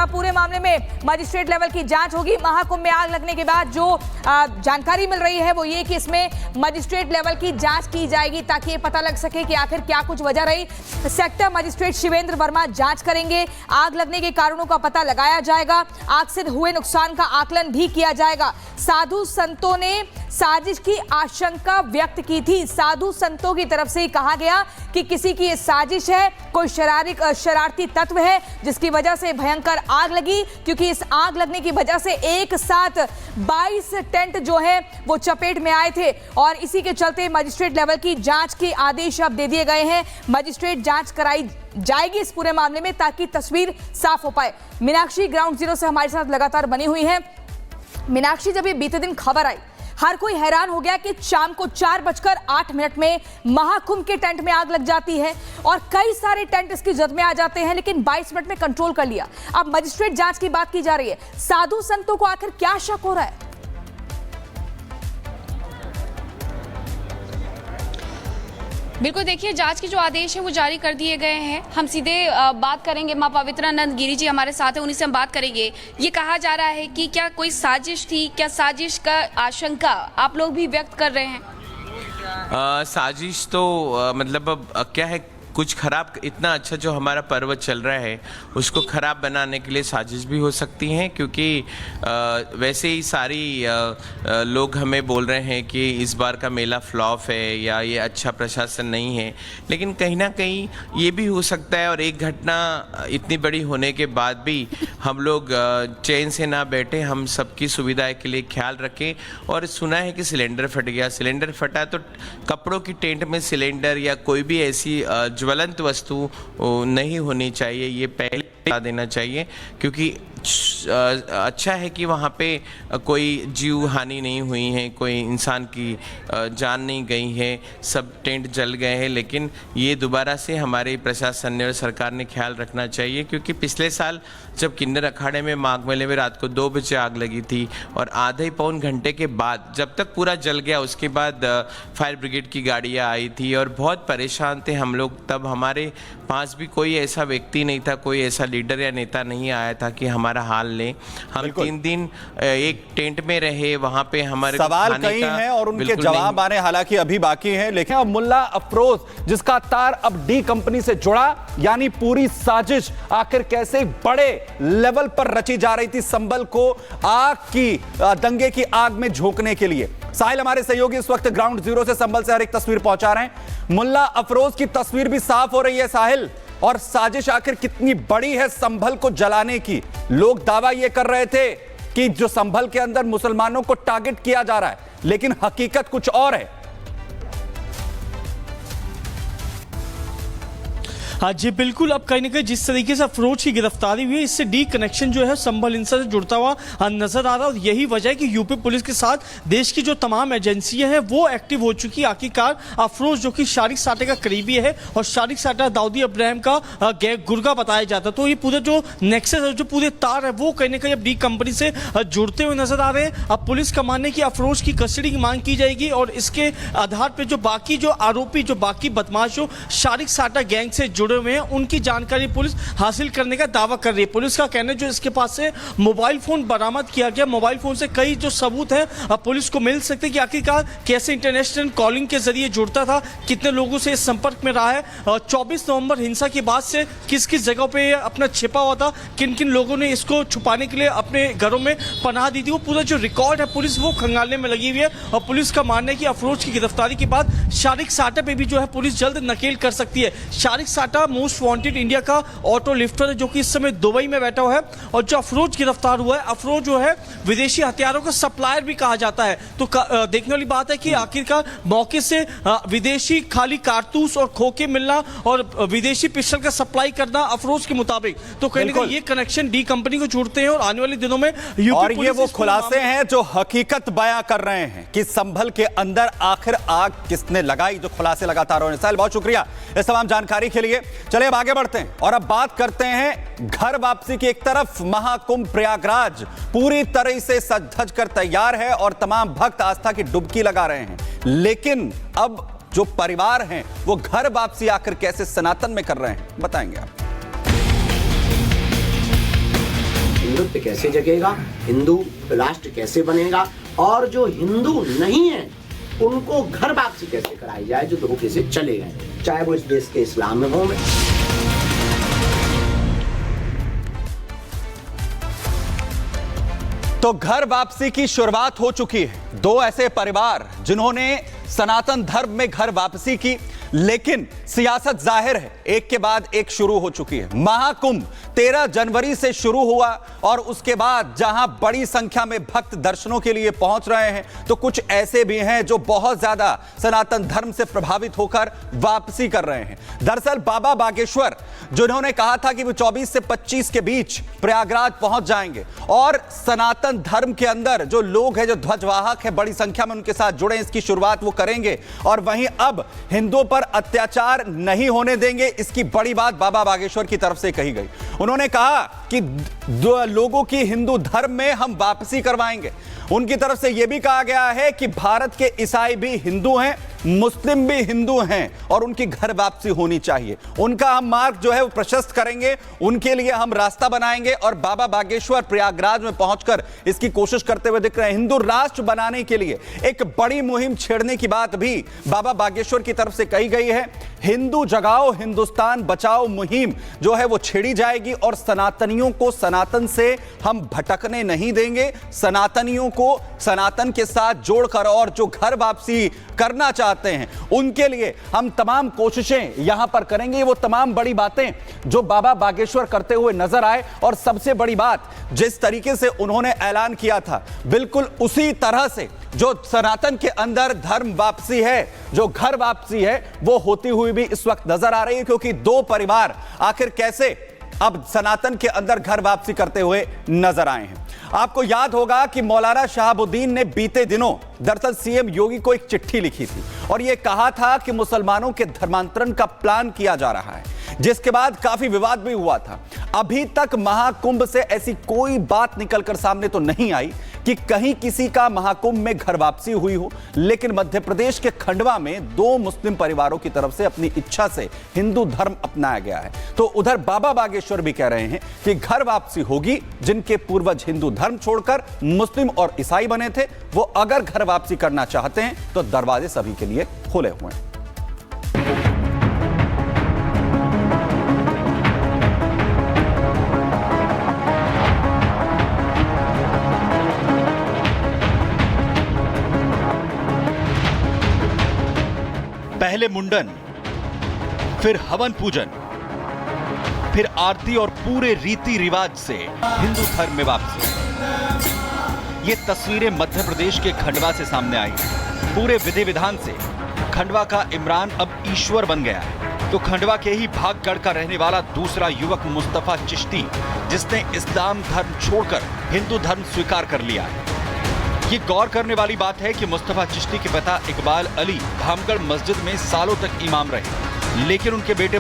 पूरे मामले में मजिस्ट्रेट लेवल की जांच होगी। महाकुंभ में आग लगने के बाद जो जानकारी मिल रही है वो ये कि इसमें मजिस्ट्रेट लेवल की जांच की जाएगी ताकि ये पता लग सके कि आखिर क्या कुछ वजह रही। सेक्टर मजिस्ट्रेट शिवेंद्र वर्मा जांच करेंगे। आग लगने के कारणों का पता लगाया जाएगा। आग से हुए नुकसान का आकलन भी किया जाएगा। साधु संतों ने साजिश की आशंका व्यक्त की थी। साधु संतों की तरफ से कहा गया कि किसी की ये साजिश है, कोई शरारती तत्व है जिसकी वजह से भयंकर आग लगी, क्योंकि इस आग लगने की वजह से एक साथ 22 टेंट जो है वो चपेट में आए थे और इसी के चलते मजिस्ट्रेट लेवल की जांच के आदेश अब दे दिए गए हैं। मजिस्ट्रेट जांच कराई जाएगी इस पूरे मामले में ताकि तस्वीर साफ हो पाए। मीनाक्षी ग्राउंड जीरो से हमारे साथ लगातार बनी हुई है। मीनाक्षी, जब ये बीते दिन खबर आई, हर कोई हैरान हो गया कि शाम को 4:08 में महाकुंभ के टेंट में आग लग जाती है और कई सारे टेंट इसकी जद में आ जाते हैं, लेकिन 22 मिनट में कंट्रोल कर लिया। अब मजिस्ट्रेट जांच की बात की जा रही है। साधु संतों को आखिर क्या शक हो रहा है? बिल्कुल, देखिए जांच के जो आदेश है वो जारी कर दिए गए हैं। हम सीधे बात करेंगे, मां पवित्रानंद गिरी जी हमारे साथ हैं, उन्हीं से हम बात करेंगे। ये कहा जा रहा है कि क्या कोई साजिश थी, क्या साजिश का आशंका आप लोग भी व्यक्त कर रहे हैं? साजिश तो मतलब अब क्या है, कुछ खराब, इतना अच्छा जो हमारा पर्व चल रहा है उसको ख़राब बनाने के लिए साजिश भी हो सकती हैं, क्योंकि वैसे ही सारी लोग हमें बोल रहे हैं कि इस बार का मेला फ्लॉप है या ये अच्छा प्रशासन नहीं है, लेकिन कहीं ना कहीं ये भी हो सकता है। और एक घटना इतनी बड़ी होने के बाद भी हम लोग चैन से ना बैठे, हम सबकी सुविधा के लिए ख्याल रखें। और सुना है कि सिलेंडर फट गया। सिलेंडर फटा तो कपड़ों की टेंट में सिलेंडर या कोई भी ऐसी ज्वलंत वस्तु नहीं होनी चाहिए, ये पहले बता देना चाहिए, क्योंकि अच्छा है कि वहाँ पे कोई जीव हानि नहीं हुई है, कोई इंसान की जान नहीं गई है, सब टेंट जल गए हैं। लेकिन ये दोबारा से हमारे प्रशासन ने और सरकार ने ख्याल रखना चाहिए, क्योंकि पिछले साल जब किन्नर अखाड़े में माघ मेले में रात को 2 बजे आग लगी थी और आधे पौन घंटे के बाद जब तक पूरा जल गया उसके बाद फायर ब्रिगेड की गाड़ियाँ आई थी और बहुत परेशान थे हम लोग। तब हमारे पास भी कोई ऐसा व्यक्ति नहीं था, कोई ऐसा लीडर या नेता नहीं आया था कि हमारा हाल ले। हम 3 दिन एक टेंट में रहे, वहां पे हमारे सवाल कई हैं और उनके जवाब आने हालांकि अभी बाकी हैं। लेकिन अब मुल्ला अफरोज, जिसका तार अब डी कंपनी से जुड़ा, यानी पूरी साजिश आखिर कैसे बड़े लेवल पर रची जा रही थी संभल को आग की दंगे की आग में झोंकने के लिए। साहिल हमारे सहयोगी इस वक्त ग्राउंड जीरो से संभल से हर एक तस्वीर पहुंचा रहे हैं। मुल्ला अफरोज की तस्वीर भी साफ हो रही है साहिल, और साजिश आखिर कितनी बड़ी है संभल को जलाने की। लोग दावा यह कर रहे थे कि जो संभल के अंदर मुसलमानों को टारगेट किया जा रहा है, लेकिन हकीकत कुछ और है। हाँ जी बिल्कुल, अब कहीं ना कहीं जिस तरीके से अफरोज की गिरफ्तारी हुई है, इससे डी कनेक्शन जो है संभल हिंसा से जुड़ता हुआ नजर आ रहा है। और यही वजह है कि यूपी पुलिस के साथ देश की जो तमाम एजेंसियां हैं वो एक्टिव हो चुकी है। आखिरकार अफरोज जो कि शारिक साटे का करीबी है और शारिक साटा दाऊदी अब्राहिम का गुर्गा बताया जाता है, तो ये पूरे जो नेक्सस है, जो पूरे तार है, वो कहीं ना कहीं अब डी कंपनी से जुड़ते हुए नजर आ रहे हैं। अब पुलिस का मानना है कि अफरोज की कस्टडी की मांग की जाएगी और इसके आधार पर जो बाकी जो आरोपी, जो बाकी बदमाश जो शारिक साटा गैंग से जुड़े हुए हैं, उनकी जानकारी पुलिस हासिल करने का दावा कर रही है। पुलिस का कहना है जो इसके पास से मोबाइल फोन बरामद किया गया, मोबाइल फोन से कई जो सबूत हैं पुलिस को मिल सकते हैं कि आखिरकार कैसे इंटरनेशनल कॉलिंग के जरिए जुड़ता था, कितने लोगों से इस संपर्क में रहा है, 24 नवंबर हिंसा के बाद से किस किस जगह पे अपना छिपा हुआ था, किन किन लोगों ने इसको छुपाने के लिए अपने घरों में पनाह दी थी, वो पूरा जो रिकॉर्ड है पुलिस वो खंगालने में लगी हुई है। और पुलिस का मानना है कि अफरोज की गिरफ्तारी के बाद शारिक साटा पे भी जो है पुलिस जल्द नकेल कर सकती है। शारिक साटा मोस्ट वांटेड इंडिया का ऑटो लिफ्टर है जो कि इस समय दुबई में बैठा हुआ है, और जो अफरोज गिरफ्तार हुआ है, अफरोज जो है विदेशी हथियारों का सप्लायर भी कहा जाता है। तो देखने वाली बात है कि आखिरकार मौके से विदेशी खाली कारतूस और खोखे मिलना और विदेशी पिस्टल का सप्लाई करना अफरोज के मुताबिक, तो कहीं ना कहीं ये कनेक्शन डी कंपनी को जोड़ते हैं। और आने वाले दिनों में और ये वो खुलासे हैं जो हकीकत बयां कर रहे हैं कि संभल के अंदर आखिर आग किसने लगाई, जो खुलासे लगातार हो रहे हैं। साहिल, बहुत शुक्रिया इस तमाम जानकारी के लिए। चलिए अब आगे बढ़ते हैं और अब बात करते हैं घर वापसी की। एक तरफ महाकुंभ प्रयागराज पूरी तरह से सज धज कर तैयार है और तमाम भक्त आस्था की डुबकी लगा रहे हैं, लेकिन अब जो परिवार हैं वो घर वापसी आखिर कैसे सनातन में कर रहे हैं, बताएंगे आप। हिंदुत्व कैसे जगेगा, हिंदू राष्ट्र कैसे बनेगा, और जो हिंदू नहीं है उनको घर वापसी कैसे कराई जाए जो धोखे से चले गए, चाहे वो इस देश के इस्लाम में हो। तो घर वापसी की शुरुआत हो चुकी है। दो ऐसे परिवार जिन्होंने सनातन धर्म में घर वापसी की, लेकिन सियासत जाहिर है एक के बाद एक शुरू हो चुकी है। महाकुंभ 13 जनवरी से शुरू हुआ और उसके बाद जहां बड़ी संख्या में भक्त दर्शनों के लिए पहुंच रहे हैं, तो कुछ ऐसे भी हैं जो बहुत ज्यादा सनातन धर्म से प्रभावित होकर वापसी कर रहे हैं। दरअसल बाबा बागेश्वर जिन्होंने कहा था कि वो 24 से 25 के बीच प्रयागराज पहुंच जाएंगे और सनातन धर्म के अंदर जो लोग हैं, जो ध्वजवाहक है, बड़ी संख्या में उनके साथ जुड़े, इसकी शुरुआत वो करेंगे। और वहीं अब हिंदुओं पर अत्याचार नहीं होने देंगे, इसकी बड़ी बात बाबा बागेश्वर की तरफ से कही गई। उन्होंने कहा कि लोगों की हिंदू धर्म में हम वापसी करवाएंगे। उनकी तरफ से यह भी कहा गया है कि भारत के ईसाई भी हिंदू हैं, मुस्लिम भी हिंदू हैं और उनकी घर वापसी होनी चाहिए। उनका हम मार्ग जो है वो प्रशस्त करेंगे, उनके लिए हम रास्ता बनाएंगे। और बाबा बागेश्वर प्रयागराज में पहुंचकर इसकी कोशिश करते हुए दिख रहे हैं। हिंदू राष्ट्र बनाने के लिए एक बड़ी मुहिम छेड़ने की बात भी बाबा बागेश्वर की तरफ से कही गई है। हिंदू जगाओ हिंदुस्तान बचाओ मुहिम जो है वो छेड़ी जाएगी और सनातनियों को सनातन से हम भटकने नहीं देंगे। सनातनियों को सनातन के साथ जोड़कर और जो घर वापसी करना चाहते हैं उनके लिए हम तमाम कोशिशें यहां पर करेंगे। वो तमाम बड़ी बातें जो बाबा बागेश्वर करते हुए नजर आए, और सबसे बड़ी बात जिस तरीके से उन्होंने ऐलान किया था, बिल्कुल उसी तरह से जो सनातन के अंदर धर्म वापसी है, जो घर वापसी है, वो होती हुई भी इस वक्त नजर आ रही है। क्योंकि दो परिवार आखिर कैसे अब सनातन के अंदर घर वापसी करते हुए नजर आए हैं। आपको याद होगा कि मौलाना शहाबुद्दीन ने बीते दिनों दरअसल सीएम योगी को एक चिट्ठी लिखी थी और यह कहा था कि मुसलमानों के धर्मांतरण का प्लान किया जा रहा है, जिसके बाद काफी विवाद भी हुआ था। अभी तक महाकुंभ से ऐसी कोई बात निकलकर सामने तो नहीं आई कि कहीं किसी का महाकुंभ में घर वापसी हुई हो, लेकिन मध्य प्रदेश के खंडवा में दो मुस्लिम परिवारों की तरफ से अपनी इच्छा से हिंदू धर्म अपनाया गया है। तो उधर बाबा बागेश्वर भी कह रहे हैं कि घर वापसी होगी। जिनके पूर्वज हिंदू धर्म छोड़कर मुस्लिम और ईसाई बने थे, वो अगर घर वापसी करना चाहते हैं तो दरवाजे सभी के लिए खुले हुए हैं। पहले मुंडन, फिर हवन पूजन, फिर आरती और पूरे रीति रिवाज से हिंदू धर्म में वापसी। ये तस्वीरें मध्य प्रदेश के खंडवा से सामने आई। पूरे विधि विधान से खंडवा का इमरान अब ईश्वर बन गया है। तो खंडवा के ही भागगढ़ का रहने वाला दूसरा युवक मुस्तफा चिश्ती, जिसने इस्लाम धर्म छोड़कर हिंदू धर्म स्वीकार कर लिया है। ये गौर करने वाली बात है कि मुस्तफा चिश्ती के पिता इकबाल अली भामगढ़ मस्जिद में सालों तक इमाम रहे, लेकिन उनके बेटे